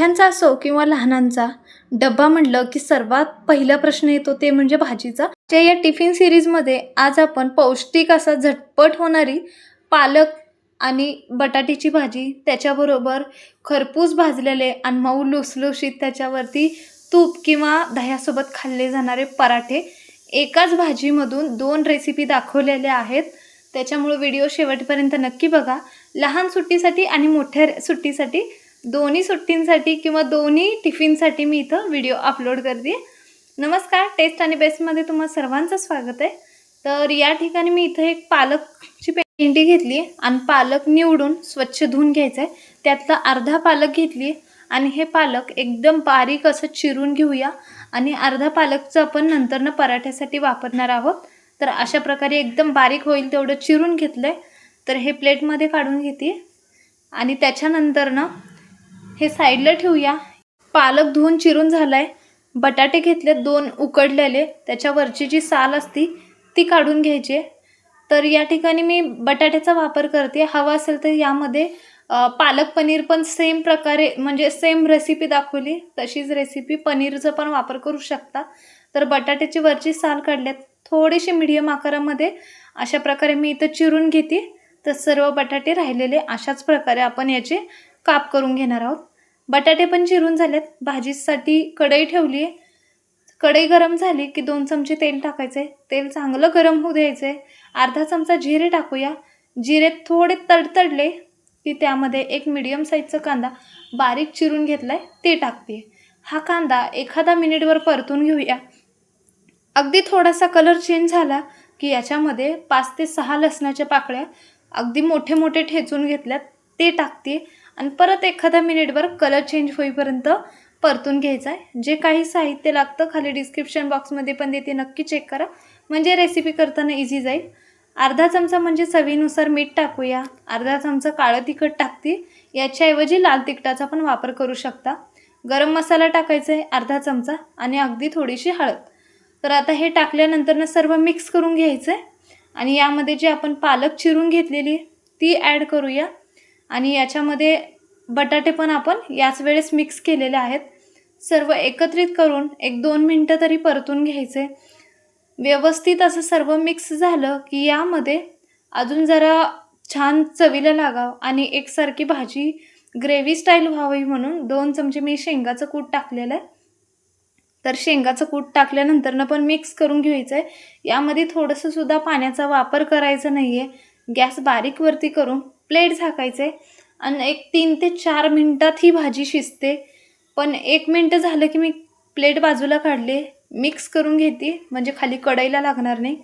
मोठ्यांचा असो किंवा लहानांचा, डब्बा म्हटलं की सर्वात पहिला प्रश्न येतो ते म्हणजे भाजीचा. या टिफिन सिरीजमध्ये आज आपण पौष्टिक असा झटपट होणारी पालक आणि बटाट्याची भाजी, त्याच्याबरोबर खरपूस भाजलेले आणि मऊ लुसलुशीत त्याच्यावरती तूप किंवा दह्यासोबत खाल्ले जाणारे पराठे, एकाच भाजीमधून 2 रेसिपी दाखवलेल्या आहेत. त्याच्यामुळे व्हिडिओ शेवटपर्यंत नक्की बघा. लहान सुट्टीसाठी आणि मोठ्या सुट्टीसाठी, दोन्ही सुट्टींसाठी किंवा दोन्ही टिफिनसाठी मी इथं व्हिडिओ अपलोड करते. नमस्कार, टेस्ट आणि बेस्टमध्ये तुम्हा सर्वांचं स्वागत आहे. तर या ठिकाणी मी इथं एक पालकची पेंडी घेतली आणि पालक निवडून स्वच्छ धुवून घ्यायचं आहे. त्यातला अर्धा पालक घेतली आणि हे पालक एकदम बारीक असं चिरून घेऊया. आणि अर्धा पालकचं आपण नंतरनं पराठ्यासाठी वापरणार आहोत. तर अशा प्रकारे एकदम बारीक होईल तेवढं चिरून घेतलं आहे. तर हे प्लेटमध्ये काढून घेते आणि त्याच्यानंतरनं हे साईडला ठेवूया. पालक धुवून चिरून झाला आहे. बटाटे घेतले 2 उकडलेले, त्याच्यावरची जी साल असती ती काढून घ्यायची. तर या ठिकाणी मी बटाट्याचा वापर करते. हवा असेल तर यामध्ये पालक पनीर पण सेम प्रकारे, म्हणजे सेम रेसिपी दाखवली तशीच रेसिपी पनीरचा पण वापर करू शकता. तर बटाट्याची वरची साल काढल्यात, थोडेसे मीडियम आकारामध्ये अशा प्रकारे मी इथं चिरून घेते. तर सर्व बटाटे राहिलेले अशाच प्रकारे आपण याचे काप करून घेणार आहोत. बटाटे पण चिरून झालेत. भाजीसाठी कढई ठेवली आहे. कढई गरम झाली की 2 चमचे तेल टाकायचे. तेल चांगलं गरम होऊ द्यायचे. अर्धा चमचा जिरे टाकूया. जिरे थोडे तडतडले की त्यामध्ये एक मीडियम साईजचा कांदा बारीक चिरून घेतलाय ते टाकते. हा कांदा एखादा मिनिटभर परतून घेऊया. अगदी थोडासा कलर चेंज झाला की याच्यामध्ये 5 ते 6 लसणाच्या पाकळ्या अगदी मोठे मोठे ठेचून घेतल्यात ते टाकते आणि परत एखादा मिनिटभर कलर चेंज होईपर्यंत परतून घ्यायचा आहे. जे काही साहित्य लागतं खाली डिस्क्रिप्शन बॉक्समध्ये पण देते, नक्की चेक करा, म्हणजे रेसिपी करताना इझी जाईल. अर्धा चमचा म्हणजे चवीनुसार मीठ टाकूया. अर्धा चमचा काळं तिखट टाकते. याच्याऐवजी लाल तिखटाचा पण वापर करू शकता. गरम मसाला टाकायचा आहे अर्धा चमचा आणि अगदी थोडीशी हळद. तर आता हे टाकल्यानंतर सर्व मिक्स करून घ्यायचं आहे आणि यामध्ये जे आपण पालक चिरून घेतलेली ती ॲड करूया. आणि याच्यामध्ये बटाटे पण आपण याच वेळेस मिक्स केलेले आहेत. सर्व एकत्रित करून 1-2 मिनटं तरी परतून घ्यायचे. व्यवस्थित असं सर्व मिक्स झालं की यामध्ये अजून जरा छान चवीला लागावं आणि एकसारखी भाजी ग्रेव्ही स्टाईल व्हावी म्हणून 2 चमचे मी शेंगाचं कूट टाकलेलं आहे. तर शेंगाचं कूट टाकल्यानंतरनं पण मिक्स करून घ्यायचं आहे. यामध्ये थोडंसं सुद्धा पाण्याचा वापर करायचा नाही आहे. गॅस बारीकवरती करून प्लेट झाकायचे आणि एक 3 ते 4 मिनटात ही भाजी शिजते. पण 1 मिनटं झालं की मी प्लेट बाजूला काढले, मिक्स करून घेते, म्हणजे खाली कढईला लागणार नाही.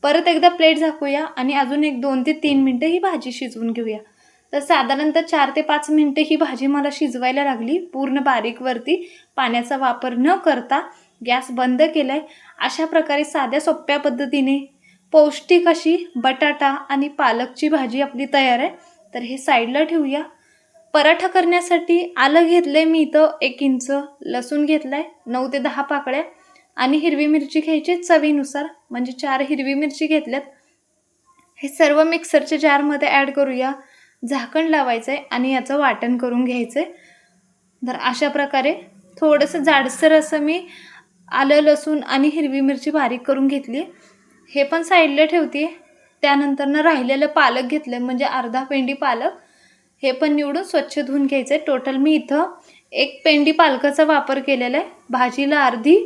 परत एकदा प्लेट झाकूया आणि अजून एक 2 ते 3 मिनटं ही भाजी शिजवून घेऊया. तर साधारणतः 4 ते 5 मिनटं ही भाजी मला शिजवायला लागली. पूर्ण बारीकवरती पाण्याचा वापर न करता गॅस बंद केला आहे. अशा प्रकारे साध्या सोप्या पद्धतीने पौष्टिक अशी बटाटा आणि पालकची भाजी आपली तयार आहे. तर हे साईडला ठेवूया. पराठा करण्यासाठी आलं घेतलं आहे मी इथं 1 इंच, लसूण घेतला आहे 9 ते 10 पाकळ्या आणि हिरवी मिरची घ्यायची चवीनुसार, म्हणजे 4 हिरवी मिरची घेतल्यात. हे सर्व मिक्सरच्या जारमध्ये ॲड करूया. झाकण लावायचं आहे आणि याचं वाटण करून घ्यायचं आहे. तर अशा प्रकारे थोडंसं जाडसर असं मी आलं, लसूण आणि हिरवी मिरची बारीक करून घेतली. हे पण साईडला ठेवते. त्यानंतरनं राहिलेलं पालक घेतलं, म्हणजे अर्धा पेंडी पालक, हे पण निवडून स्वच्छ धुवून घ्यायचं आहे. टोटल मी इथं 1 पेंडी पालकाचा वापर केलेला आहे. भाजीला अर्धी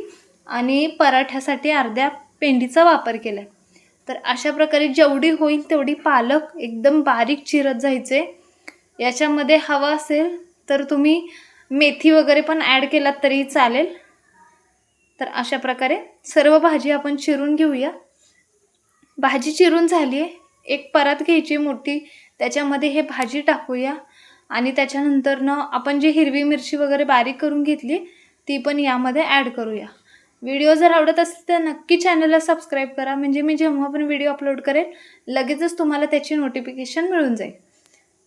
आणि पराठ्यासाठी अर्ध्या पेंडीचा वापर केला आहे. तर अशा प्रकारे जेवढी होईल तेवढी पालक एकदम बारीक चिरत जायचे. याच्यामध्ये हवा असेल तर तुम्ही मेथी वगैरे पण ॲड केलात तरी चालेल. तर अशा प्रकारे सर्व भाजी आपण चिरून घेऊया. भाजी चिरून झाली आहे. एक परात घ्यायची मोठी, त्याच्यामध्ये हे भाजी टाकूया आणि त्याच्यानंतरनं आपण जी हिरवी मिरची वगैरे बारीक करून घेतली ती पण यामध्ये ॲड करूया. व्हिडिओ जर आवडत असेल तर नक्की चॅनलला सबस्क्राईब करा, म्हणजे मी जेव्हा पण व्हिडिओ अपलोड करेल लगेचच तुम्हाला त्याची नोटिफिकेशन मिळून जाईल.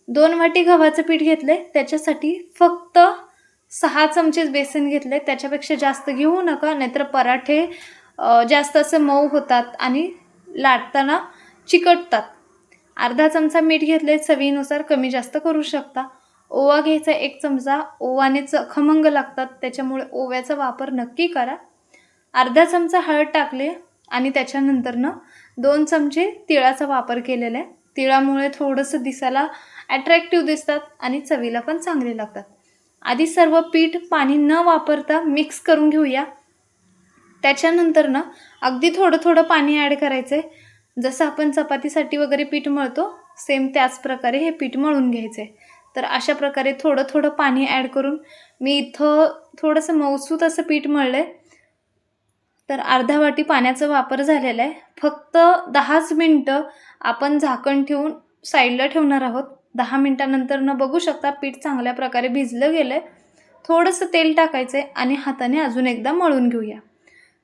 2 वाटी गव्हाचं पीठ घेतलं आहे. त्याच्यासाठी फक्त 6 चमचेच बेसन घेतले. त्याच्यापेक्षा जास्त घेऊ नका, नाहीतर पराठे जास्त असं मऊ होतात आणि लाटताना चिकटतात. अर्धा चमचा मीठ घेतले, चवीनुसार कमी जास्त करू शकता. ओवा घ्यायचा 1 चमचा. ओवाने खमंग लागतात, त्याच्यामुळे ओव्याचा वापर नक्की करा. अर्धा चमचा हळद टाकली आणि त्याच्यानंतरनं 2 चमचे तिळाचा वापर केलेला आहे. तिळामुळे थोडंसं दिसायला अट्रॅक्टिव्ह दिसतात आणि चवीला पण चांगले लागतात. आधी सर्व पीठ पाणी न वापरता मिक्स करून घेऊया. त्याच्यानंतर अगदी थोडं थोडं पाणी ॲड करायचं आहे. जसं आपण चपातीसाठी वगैरे पीठ मळतो सेम त्याच प्रकारे हे पीठ मळून घ्यायचं आहे. तर अशा प्रकारे थोडं थोडं पाणी ॲड करून मी इथं थोडंसं मऊसूत असं पीठ मळलं आहे. तर अर्धा वाटी पाण्याचा वापर झालेला आहे. फक्त 10च मिनटं आपण झाकण ठेवून साईडला ठेवणार आहोत. 10 मिनटानंतर बघू शकता पीठ चांगल्या प्रकारे भिजलं गेलं आहे. थोडंसं तेल टाकायचं आहे आणि हाताने अजून एकदा मळून घेऊया.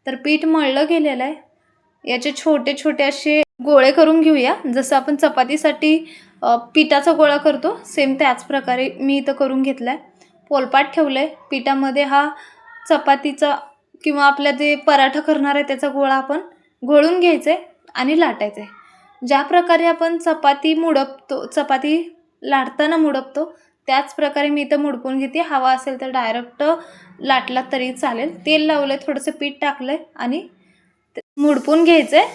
तर पीठ मळलं गेलेलं आहे. याचे छोटे छोटे असे गोळे करून घेऊया. जसं आपण चपातीसाठी पिठाचा गोळा करतो सेम त्याच प्रकारे मी इथं करून घेतला आहे. पोलपाट ठेवलं आहे. पिठामध्ये हा चपातीचा किंवा आपल्या जे पराठा करणार आहे त्याचा गोळा आपण घोळून घ्यायचा आहे आणि लाटायचं आहे. ज्या प्रकारे आपण चपाती लाटताना मुडपतो त्याच प्रकारे मी इथं मुडपून घेते. हवा असेल तर डायरेक्ट लाटला तरी चालेल. तेल लावलं आहे, थोडंसं पीठ टाकलं आहे आणि मुडपून घ्यायचं आहे.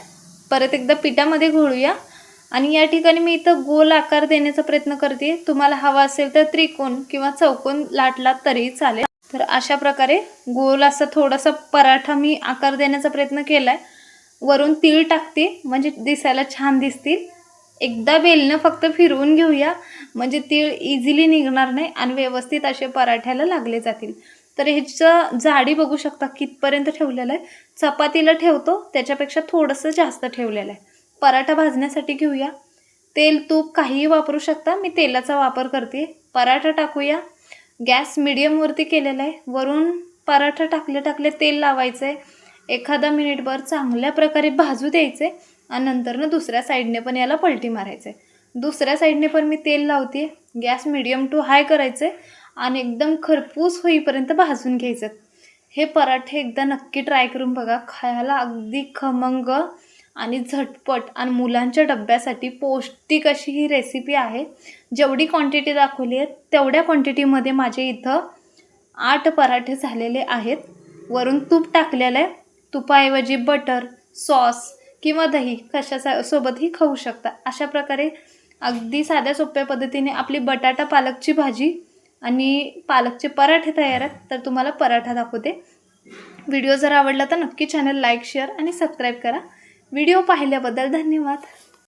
परत एकदा पिठामध्ये घोळूया आणि या ठिकाणी मी इथं गोल आकार देण्याचा प्रयत्न करते. तुम्हाला हवा असेल तर त्रिकोण किंवा चौकोन लाटला तरी चालेल. तर अशा प्रकारे गोल असा थोडासा पराठा मी आकार देण्याचा प्रयत्न केला आहे. वरून तीळ टाकते म्हणजे दिसायला छान दिसतील. एकदा बेलनं फक्त फिरवून घेऊया म्हणजे तीळ इझिली निघणार नाही आणि व्यवस्थित असे पराठ्याला लागले जातील. तर ह्याचं जाडी बघू शकता कितपर्यंत ठेवलेलं आहे. चपातीला ठेवतो त्याच्यापेक्षा थोडंसं जास्त ठेवलेलं आहे. पराठा भाजण्यासाठी घेऊया. तेल तूप काहीही वापरू शकता. मी तेलाचा वापर करते. पराठा टाकूया. गॅस मिडियमवरती केलेला आहे. वरून पराठा टाकले तेल लावायचं आहे. एखादा मिनिटभर चांगल्या प्रकारे भाजू द्यायचं आहे आणि नंतरनं दुसऱ्या साईडने पण याला पलटी मारायचं आहे. दुसऱ्या साईडने पण मी तेल लावते. गॅस मिडियम टू हाय करायचं आहे आणि एकदम खरपूस होईपर्यंत भाजून घ्यायचं. हे पराठे एकदा नक्की ट्राय करून बघा. खायला अगदी खमंग आणि झटपट आणि मुलांच्या डब्यासाठी पौष्टिक अशी ही रेसिपी आहे. जेवढी क्वांटिटी दाखवली आहे तेवढ्या क्वांटिटीमध्ये माझे इथं 8 पराठे झालेले आहेत. वरून तूप टाकलेलं आहे. तुपाऐवजी बटर, सॉस किंवा दही कशासोबतही खाऊ शकता. अशा प्रकारे अगदी साध्या सोप्या पद्धतीने आपली बटाटा पालकची भाजी आणि पालकचे पराठे तयार आहेत. तर तुम्हाला पराठा दाखवते. व्हिडिओ जर आवडला तर नक्की चॅनल लाईक, शेअर आणि सबस्क्राईब करा. व्हिडिओ पाहिल्याबद्दल धन्यवाद.